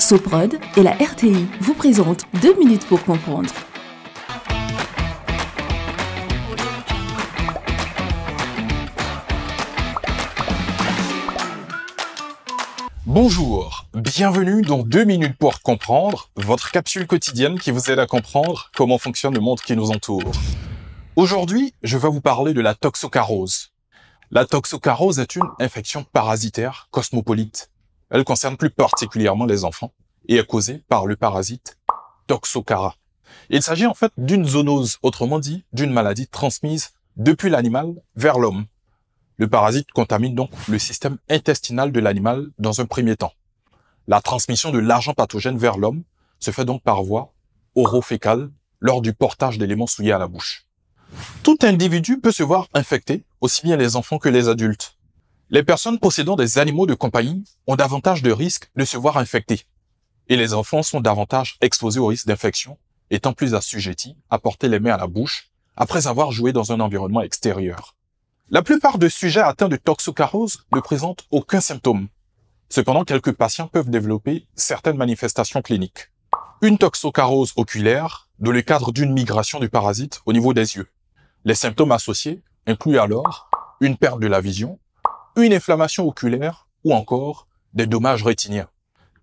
Soprod et la RTI vous présentent 2 minutes pour comprendre. Bonjour, bienvenue dans 2 minutes pour comprendre, votre capsule quotidienne qui vous aide à comprendre comment fonctionne le monde qui nous entoure. Aujourd'hui, je vais vous parler de la toxocarose. La toxocarose est une infection parasitaire cosmopolite. Elle concerne plus particulièrement les enfants et est causée par le parasite Toxocara. Il s'agit en fait d'une zoonose, autrement dit d'une maladie transmise depuis l'animal vers l'homme. Le parasite contamine donc le système intestinal de l'animal dans un premier temps. La transmission de l'agent pathogène vers l'homme se fait donc par voie orofécale lors du portage d'éléments souillés à la bouche. Tout individu peut se voir infecté, aussi bien les enfants que les adultes. Les personnes possédant des animaux de compagnie ont davantage de risques de se voir infectés. Et les enfants sont davantage exposés au risque d'infection, étant plus assujettis à porter les mains à la bouche après avoir joué dans un environnement extérieur. La plupart des sujets atteints de toxocarose ne présentent aucun symptôme. Cependant, quelques patients peuvent développer certaines manifestations cliniques. Une toxocarose oculaire dans le cadre d'une migration du parasite au niveau des yeux. Les symptômes associés incluent alors une perte de la vision, une inflammation oculaire ou encore des dommages rétiniens.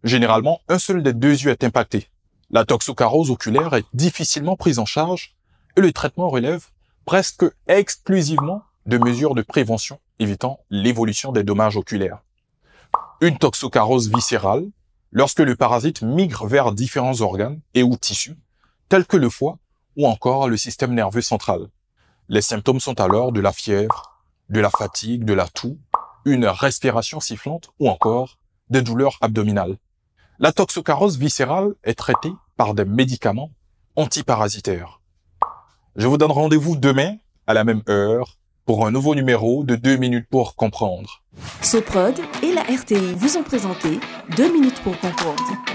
Généralement, un seul des deux yeux est impacté. La toxocarose oculaire est difficilement prise en charge et le traitement relève presque exclusivement de mesures de prévention évitant l'évolution des dommages oculaires. Une toxocarose viscérale, lorsque le parasite migre vers différents organes et ou tissus, tels que le foie ou encore le système nerveux central. Les symptômes sont alors de la fièvre, de la fatigue, de la toux, une respiration sifflante ou encore des douleurs abdominales. La toxocarose viscérale est traitée par des médicaments antiparasitaires. Je vous donne rendez-vous demain à la même heure pour un nouveau numéro de 2 minutes pour comprendre. Soprod et la RTI vous ont présenté 2 minutes pour comprendre.